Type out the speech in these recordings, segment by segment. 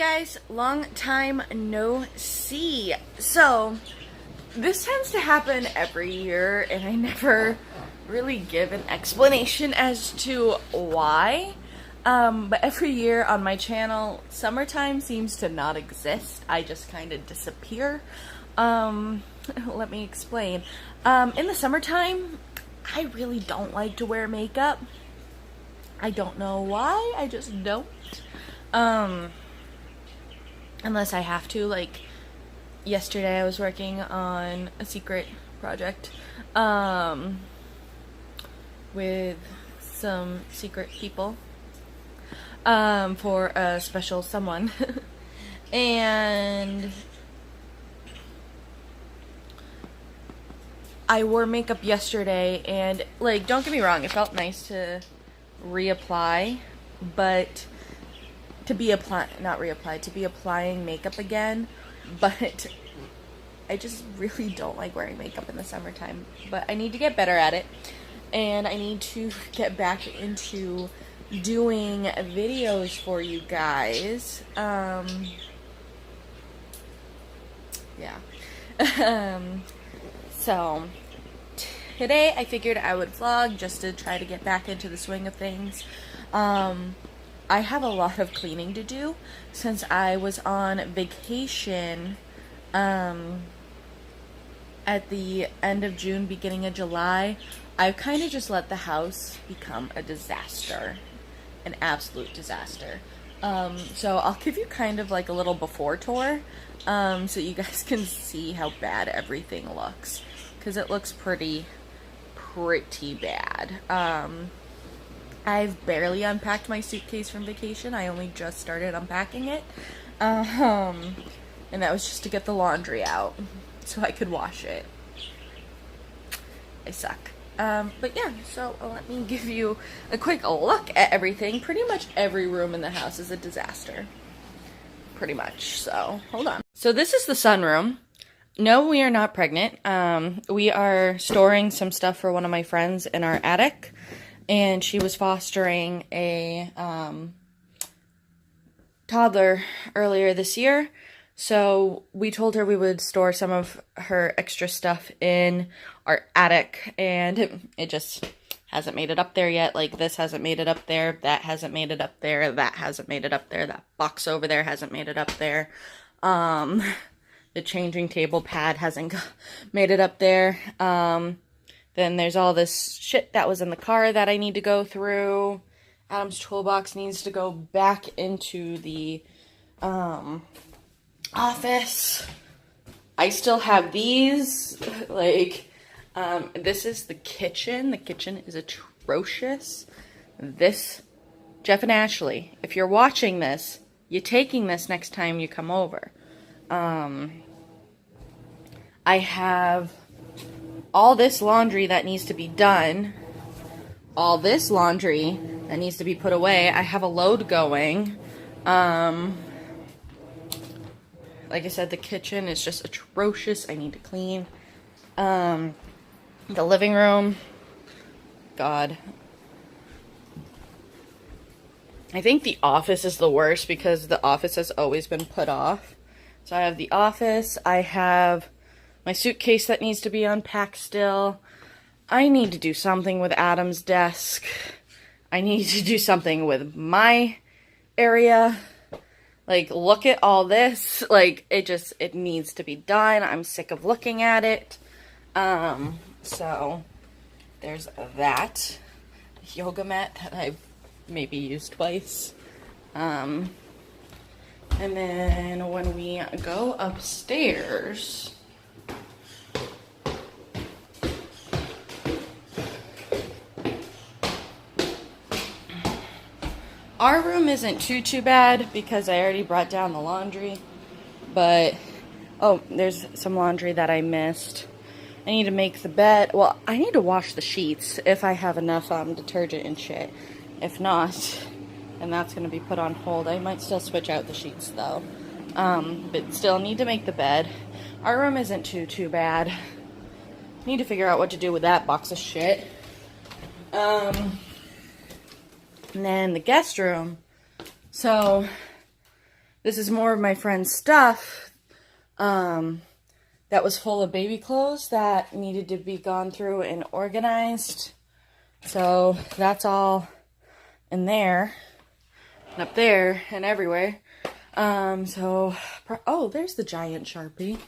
guys, long time no see. So this tends to happen every year and I never really give an explanation as to why. But every year on my channel, summertime seems to not exist. I just kind of disappear. Let me explain. In the summertime, I really don't like to wear makeup. I don't know why, I just don't. Unless I have to, like yesterday I was working on a secret project, with some secret people, for a special someone, and I wore makeup yesterday, and, like, don't get me wrong, it felt nice to reapply, but to be applying makeup again, but I just really don't like wearing makeup in the summertime, but I need to get better at it, and I need to get back into doing videos for you guys. So today I figured I would vlog just to try to get back into the swing of things. I have a lot of cleaning to do since I was on vacation at the end of June, beginning of July. I've kind of just let the house become a disaster, an absolute disaster. So I'll give you kind of like a little before tour, so you guys can see how bad everything looks, because it looks pretty bad. I've barely unpacked my suitcase from vacation. I only just started unpacking it. And that was just to get the laundry out so I could wash it. I suck. But yeah, so let me give you a quick look at everything. Pretty much every room in the house is a disaster. Pretty much, so hold on. So this is the sunroom. No, we are not pregnant. We are storing some stuff for one of my friends in our attic. And she was fostering a toddler earlier this year. So we told her we would store some of her extra stuff in our attic. And it just hasn't made it up there yet. Like, this hasn't made it up there. That hasn't made it up there. That hasn't made it up there. That box over there hasn't made it up there. The changing table pad hasn't made it up there. Then there's all this shit that was in the car that I need to go through. Adam's toolbox needs to go back into the office. I still have these. Like, this is the kitchen. The kitchen is atrocious. This, Jeff and Ashley, if you're watching this, you're taking this next time you come over. I have all this laundry that needs to be done, all this laundry that needs to be put away. I have a load going. Like I said, the kitchen is just atrocious. I need to clean. The living room, God. I think the office is the worst because the office has always been put off. So I have the office, I have my suitcase that needs to be unpacked still. I need to do something with Adam's desk. I need to do something with my area. Like, look at all this. Like, it needs to be done. I'm sick of looking at it. So there's that. Yoga mat that I've maybe used twice. And then when we go upstairs, our room isn't too bad because I already brought down the laundry, but, oh, there's some laundry that I missed. I need to make the bed. Well, I need to wash the sheets if I have enough detergent and shit. If not, then that's going to be put on hold. I might still switch out the sheets though. But still need to make the bed. Our room isn't too bad. Need to figure out what to do with that box of shit. And then the guest room. So This is more of my friend's stuff that was full of baby clothes that needed to be gone through and organized. So that's all in there and up there and everywhere. Oh, there's the giant Sharpie.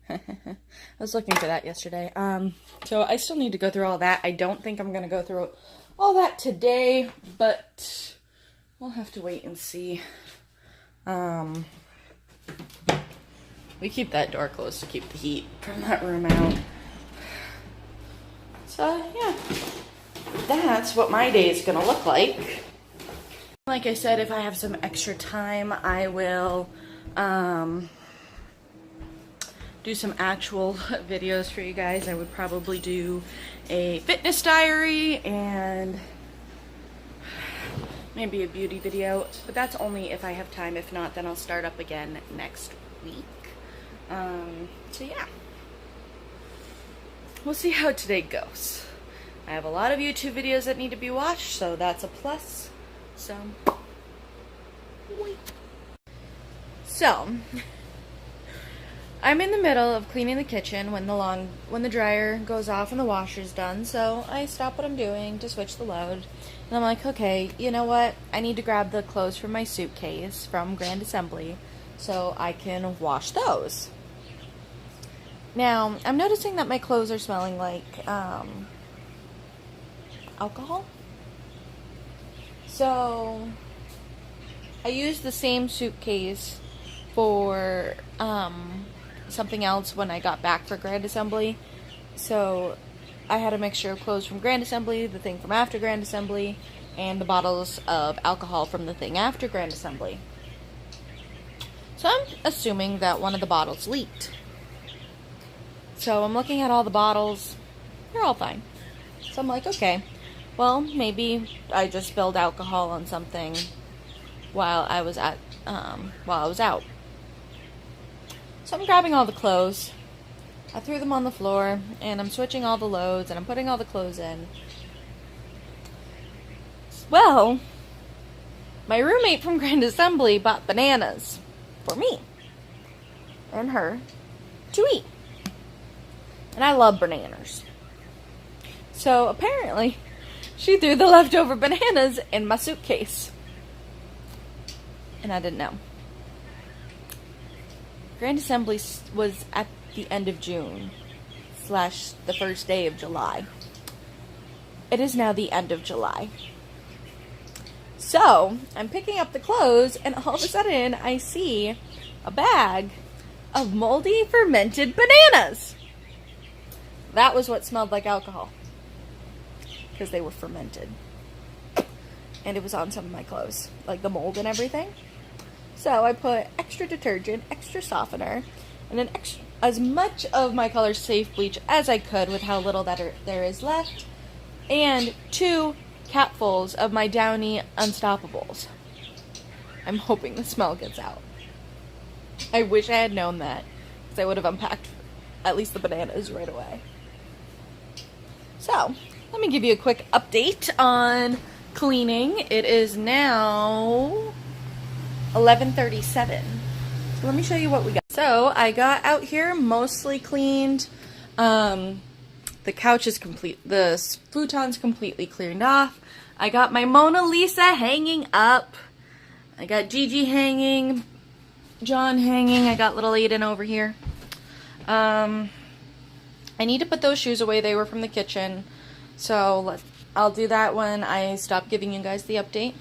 I was looking for that yesterday. So I still need to go through all that. I don't think I'm going to go through all that today, but we'll have to wait and see. We keep that door closed to keep the heat from that room out. So, yeah. That's what my day is going to look like. Like I said, if I have some extra time, I will do some actual videos for you guys. I would probably do a fitness diary and maybe a beauty video, but that's only if I have time. If not, then I'll start up again next week. So yeah, we'll see how today goes. I have a lot of YouTube videos that need to be watched, so that's a plus. So, I'm in the middle of cleaning the kitchen when the dryer goes off and the washer's done, so I stop what I'm doing to switch the load. And I'm like, okay, you know what? I need to grab the clothes from my suitcase from Grand Assembly so I can wash those. Now, I'm noticing that my clothes are smelling like alcohol. So, I used the same suitcase for something else when I got back for Grand Assembly. So I had a mixture of clothes from Grand Assembly, the thing from after Grand Assembly, and the bottles of alcohol from the thing after Grand Assembly. So I'm assuming that one of the bottles leaked. So I'm looking at all the bottles. They're all fine. So I'm like, okay, well, maybe I just spilled alcohol on something while I was out. So I'm grabbing all the clothes. I threw them on the floor, and I'm switching all the loads, and I'm putting all the clothes in. Well, my roommate from Grand Assembly bought bananas for me and her to eat. And I love bananas. So apparently, she threw the leftover bananas in my suitcase. And I didn't know. Grand Assembly was at the end of June / the first day of July. It is now the end of July. So, I'm picking up the clothes, and all of a sudden, I see a bag of moldy fermented bananas. That was what smelled like alcohol. Because they were fermented. And it was on some of my clothes. Like the mold and everything. So I put extra detergent, extra softener, and then as much of my Color Safe bleach as I could with how little that there is left. And 2 capfuls of my Downy Unstoppables. I'm hoping the smell gets out. I wish I had known that, because I would have unpacked at least the bananas right away. So, let me give you a quick update on cleaning. It is now 11:37. So let me show you what we got. So I got out here mostly cleaned. The couch is complete. The futon's completely cleaned off. I got my Mona Lisa hanging up. I got Gigi hanging. John hanging. I got little Aiden over here. I need to put those shoes away. They were from the kitchen. So I'll do that when I stop giving you guys the update.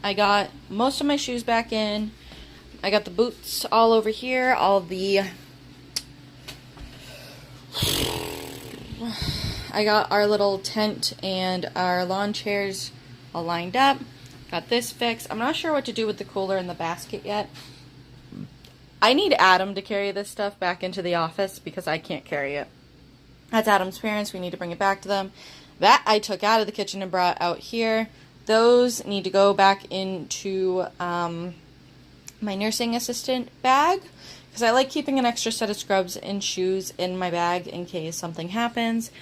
I got most of my shoes back in. I got the boots all over here. I got our little tent and our lawn chairs all lined up. Got this fixed. I'm not sure what to do with the cooler and the basket yet. I need Adam to carry this stuff back into the office because I can't carry it. That's Adam's parents. We need to bring it back to them. That I took out of the kitchen and brought out here. Those need to go back into my nursing assistant bag because I like keeping an extra set of scrubs and shoes in my bag in case something happens.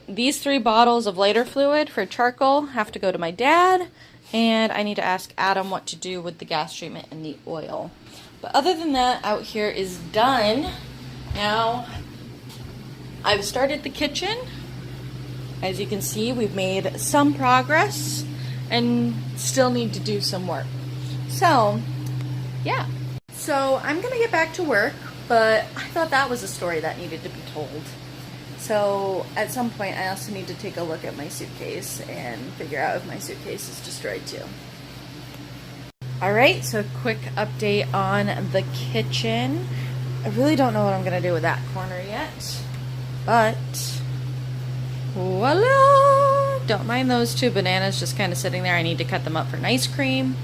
These 3 bottles of lighter fluid for charcoal have to go to my dad, And I need to ask Adam what to do with the gas treatment and the oil. But other than that, out here is done. Now, I've started the kitchen. As you can see, we've made some progress and still need to do some work. So, yeah. So, I'm going to get back to work, but I thought that was a story that needed to be told. So, at some point, I also need to take a look at my suitcase and figure out if my suitcase is destroyed too. Alright, so quick update on the kitchen. I really don't know what I'm going to do with that corner yet, but voila! Don't mind those two bananas just kind of sitting there. I need to cut them up for an ice cream.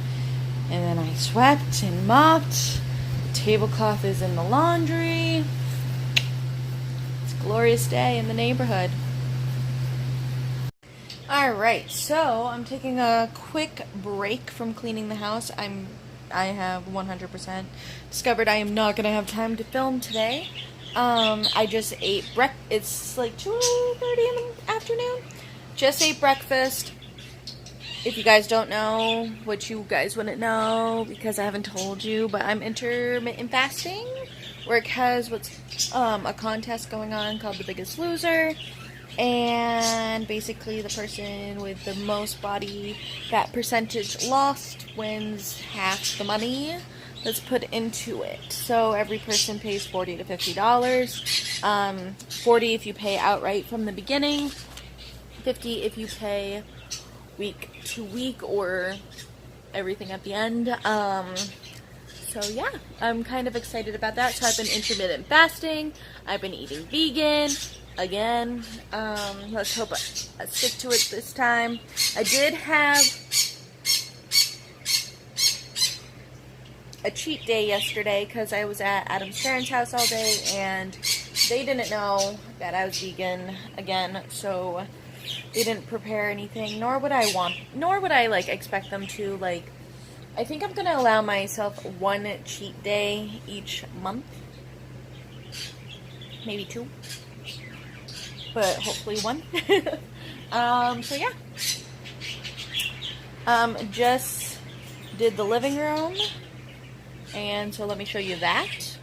And then I swept and mopped. The tablecloth is in the laundry. It's a glorious day in the neighborhood. Alright, so I'm taking a quick break from cleaning the house. I have 100% discovered I am not going to have time to film today. I just ate it's like 2:30 in the afternoon. Just ate breakfast. If you guys don't know, which you guys wouldn't know because I haven't told you, but I'm intermittent fasting. Work has a contest going on called The Biggest Loser. And basically the person with the most body fat percentage lost wins half the money that's put into it. So every person pays $40 to $50. $40 if you pay outright from the beginning, $50 if you pay week to week or everything at the end. So yeah, I'm kind of excited about that. So I've been intermittent fasting. I've been eating vegan. Again, let's hope I stick to it this time. I did have a cheat day yesterday because I was at Adam's parents' house all day and they didn't know that I was vegan again, so they didn't prepare anything, nor would I like expect them to. Like, I think I'm gonna allow myself one cheat day each month, maybe two. But hopefully one. So yeah. Just did the living room. And so let me show you that.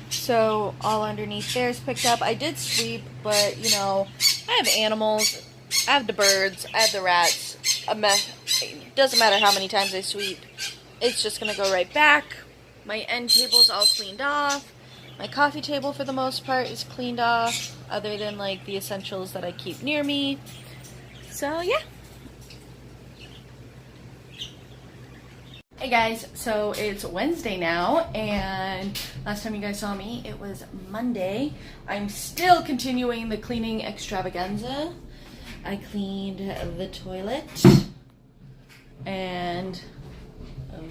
So all underneath there is picked up. I did sweep, but you know, I have animals. I have the birds. I have the rats. It doesn't matter how many times I sweep. It's just going to go right back. My end table's all cleaned off. My coffee table, for the most part, is cleaned off, other than, like, the essentials that I keep near me. So, yeah. Hey, guys. So, it's Wednesday now, and last time you guys saw me, it was Monday. I'm still continuing the cleaning extravaganza. I cleaned the toilet and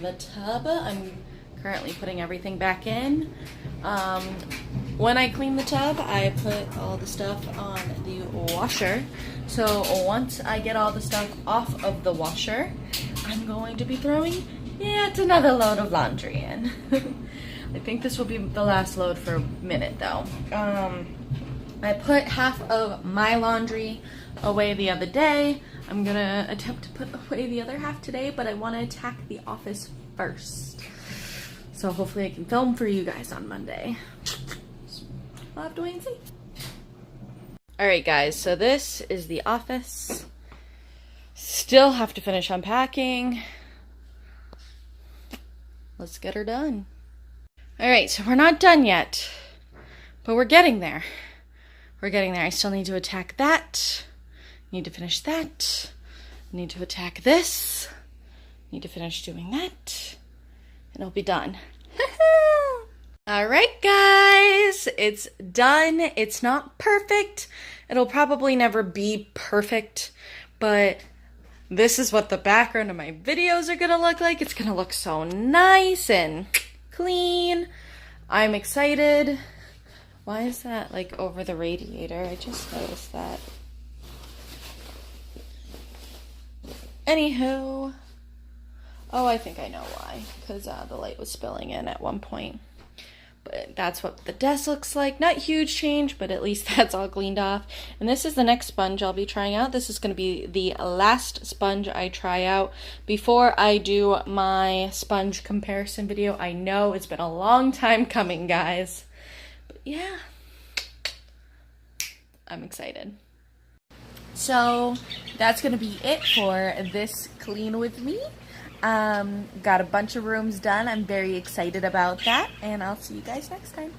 the tub. I'm currently putting everything back in. When I clean the tub, I put all the stuff on the washer. So once I get all the stuff off of the washer, I'm going to be throwing yet another load of laundry in. I think this will be the last load for a minute though. I put half of my laundry away the other day. I'm gonna attempt to put away the other half today, but I want to attack the office first. So hopefully I can film for you guys on Monday. We'll have to wait and see. Alright guys, so this is the office. Still have to finish unpacking. Let's get her done. Alright, so we're not done yet. But we're getting there. We're getting there. I still need to attack that. Need to finish that. Need to attack this. Need to finish doing that. And it'll be done. Alright guys, it's done. It's not perfect. It'll probably never be perfect, but this is what the background of my videos are gonna look like. It's gonna look so nice and clean. I'm excited. Why is that like over the radiator? I just noticed that. Anywho. Oh, I think I know why. Because the light was spilling in at one point. But that's what the desk looks like. Not huge change, but at least that's all cleaned off. And this is the next sponge I'll be trying out. This is going to be the last sponge I try out before I do my sponge comparison video. I know it's been a long time coming, guys. But yeah, I'm excited. So that's going to be it for this clean with me. Got a bunch of rooms done. I'm very excited about that, and I'll see you guys next time.